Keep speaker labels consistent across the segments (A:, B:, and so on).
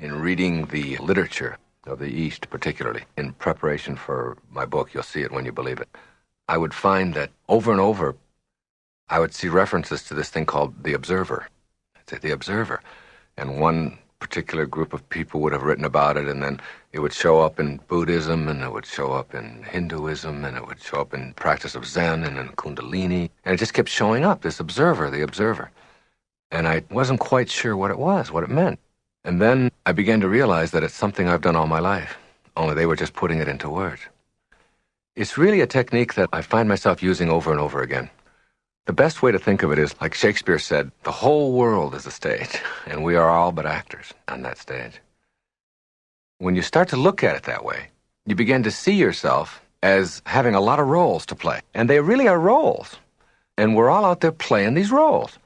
A: In reading the literature of the East, particularly, in preparation for my book, you'll see it when you believe it, I would find that over and over, I would see references to this thing called the observer. I'd say the observer. And one particular group of people would have written about it, and then it would show up in Buddhism, and it would show up in Hinduism, and it would show up in practice of Zen and in Kundalini. And it just kept showing up, this observer, the observer. And I wasn't quite sure what it was, what it meant. And then I began to realize that it's something I've done all my life, only they were just putting it into words. It's really a technique that I find myself using over and over again. The best way to think of it is, like Shakespeare said, the whole world is a stage, and we are all but actors on that stage. When you start to look at it that way, you begin to see yourself as having a lot of roles to play. And they really are roles. And we're all out there playing these roles.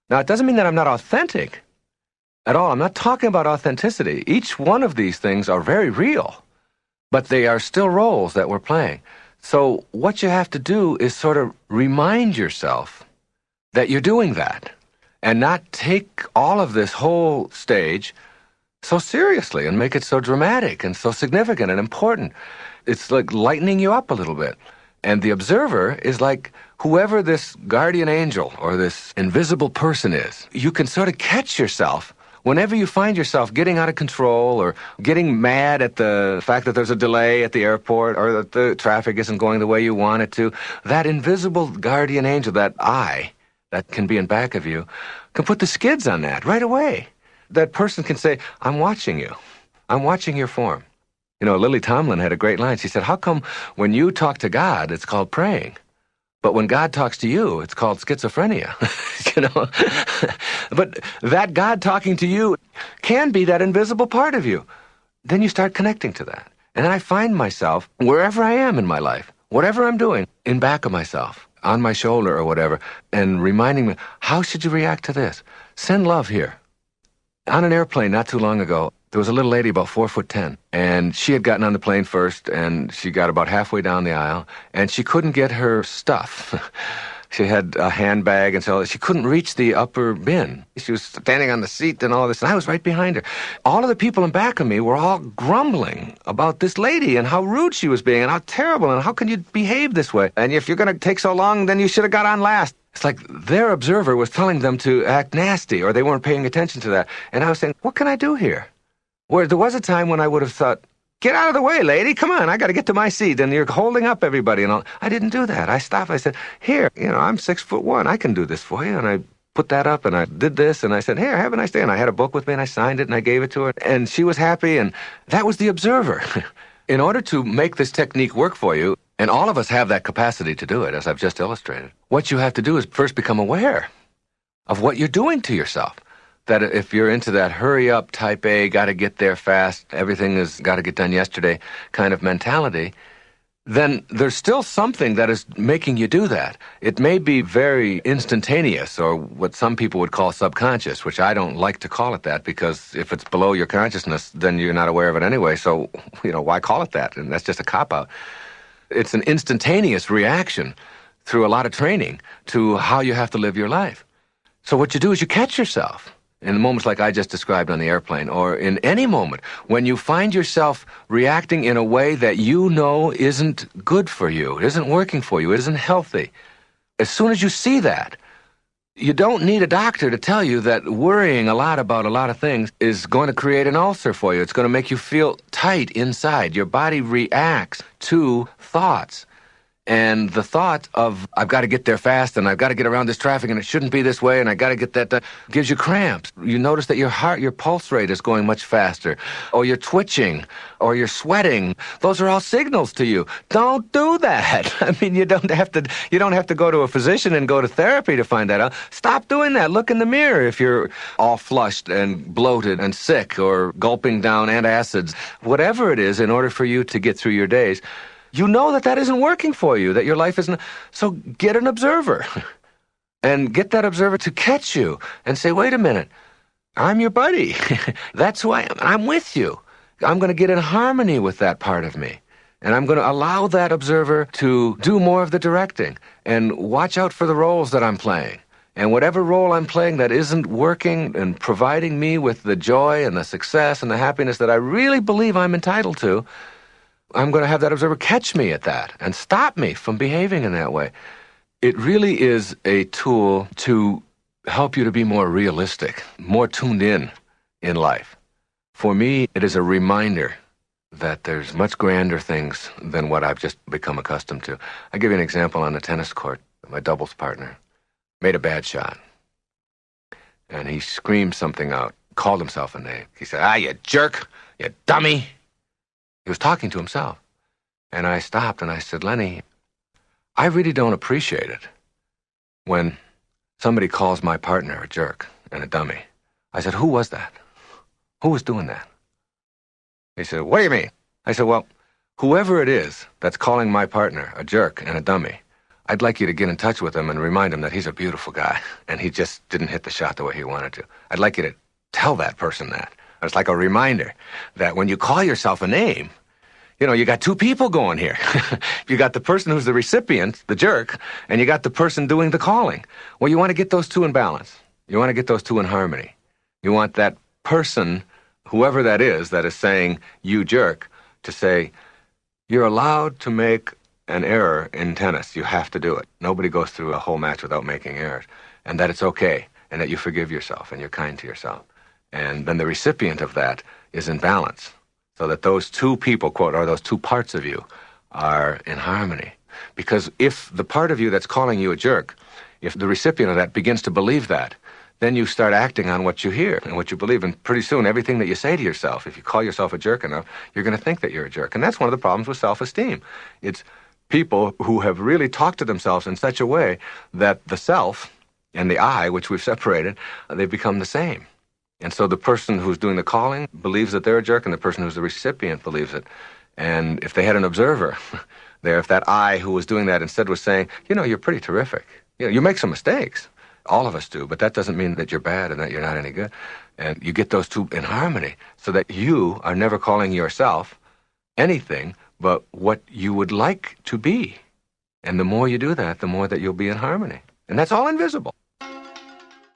A: Now, it doesn't mean that I'm not authentic at all. I'm not talking about authenticity. Each one of these things are very real, but they are still roles that we're playing. So what you have to do is sort of remind yourself that you're doing that and not take all of this whole stage so seriously and make it so dramatic and so significant and important. It's like lightening you up a little bit. And the observer is like whoever this guardian angel or this invisible person is. You can sort of catch yourself whenever you find yourself getting out of control or getting mad at the fact that there's a delay at the airport or that the traffic isn't going the way you want it to. That invisible guardian angel, that eye that can be in back of you, can put the skids on that right away. That person can say, I'm watching you. I'm watching your form. You know, Lily Tomlin had a great line. She said, how come when you talk to God, it's called praying? But when God talks to you, it's called schizophrenia, you know. But that God talking to you can be that invisible part of you. Then you start connecting to that. And then I find myself, wherever I am in my life, whatever I'm doing, in back of myself, on my shoulder or whatever, and reminding me, how should you react to this? Send love here. On an airplane not too long ago, there was a little lady about 4'10", and she had gotten on the plane first, and she got about halfway down the aisle, and she couldn't get her stuff. She had a handbag, and so she couldn't reach the upper bin. She was standing on the seat and all this, and I was right behind her. All of the people in back of me were all grumbling about this lady and how rude she was being and how terrible and how can you behave this way? And if you're going to take so long, then you should have got on last. It's like their observer was telling them to act nasty, or they weren't paying attention to that. And I was saying, what can I do here? Where there was a time when I would have thought, get out of the way, lady, come on, I got to get to my seat, and you're holding up everybody and all. I didn't do that. I stopped. I said, here, you know, I'm 6'1", I can do this for you. And I put that up, and I did this, and I said, here, have a nice day. And I had a book with me, and I signed it, and I gave it to her, and she was happy, and that was the observer. In order to make this technique work for you, and all of us have that capacity to do it, as I've just illustrated, what you have to do is first become aware of what you're doing to yourself. That if you're into that hurry up, type A, got to get there fast, everything has got to get done yesterday kind of mentality, then there's still something that is making you do that. It may be very instantaneous, or what some people would call subconscious, which I don't like to call it that, because if it's below your consciousness, then you're not aware of it anyway, so, you know, why call it that? And that's just a cop-out. It's an instantaneous reaction through a lot of training to how you have to live your life. So what you do is you catch yourself in moments like I just described on the airplane, or in any moment when you find yourself reacting in a way that you know isn't good for you, it isn't working for you, it isn't healthy. As soon as you see that, you don't need a doctor to tell you that worrying a lot about a lot of things is going to create an ulcer for you. It's going to make you feel tight inside. Your body reacts to thoughts. And the thought of, I've got to get there fast, and I've got to get around this traffic, and it shouldn't be this way, and I've got to get that done, gives you cramps. You notice that your heart, your pulse rate is going much faster, or you're twitching, or you're sweating. Those are all signals to you. Don't do that. I mean, you don't have to go to a physician and go to therapy to find that out. Stop doing that. Look in the mirror if you're all flushed and bloated and sick, or gulping down antacids, whatever it is, in order for you to get through your days. You know that that isn't working for you, that your life isn't. So get an observer and get that observer to catch you and say, wait a minute, I'm your buddy. That's who I am. I'm with you. I'm going to get in harmony with that part of me. And I'm going to allow that observer to do more of the directing and watch out for the roles that I'm playing And whatever role I'm playing that isn't working and providing me with the joy and the success and the happiness that I really believe I'm entitled to, I'm going to have that observer catch me at that and stop me from behaving in that way. It really is a tool to help you to be more realistic, more tuned in life. For me, it is a reminder that there's much grander things than what I've just become accustomed to. I'll give you an example on the tennis court. My doubles partner made a bad shot, and he screamed something out, called himself a name. He said, you jerk, you dummy. He was talking to himself. And I stopped and I said, Lenny, I really don't appreciate it when somebody calls my partner a jerk and a dummy. I said, who was that? Who was doing that? He said, what do you mean? I said, well, whoever it is that's calling my partner a jerk and a dummy, I'd like you to get in touch with him and remind him that he's a beautiful guy and he just didn't hit the shot the way he wanted to. I'd like you to tell that person that. It's like a reminder that when you call yourself a name, you got two people going here. You got the person who's the recipient, the jerk, and you got the person doing the calling. Well, you want to get those two in balance. You want to get those two in harmony. You want that person, whoever that is saying, you jerk, to say, you're allowed to make an error in tennis. You have to do it. Nobody goes through a whole match without making errors. And that it's okay, and that you forgive yourself, and you're kind to yourself. And then the recipient of that is in balance. So that those two people, quote, or those two parts of you are in harmony. Because if the part of you that's calling you a jerk, if the recipient of that begins to believe that, then you start acting on what you hear and what you believe. And pretty soon, everything that you say to yourself, if you call yourself a jerk enough, you're going to think that you're a jerk. And that's one of the problems with self-esteem. It's people who have really talked to themselves in such a way that the self and the I, which we've separated, they've become the same. And so the person who's doing the calling believes that they're a jerk, and the person who's the recipient believes it. And if they had an observer there, if that I who was doing that instead was saying, you're pretty terrific. You make some mistakes. All of us do, but that doesn't mean that you're bad and that you're not any good. And you get those two in harmony so that you are never calling yourself anything but what you would like to be. And the more you do that, the more that you'll be in harmony. And that's all invisible.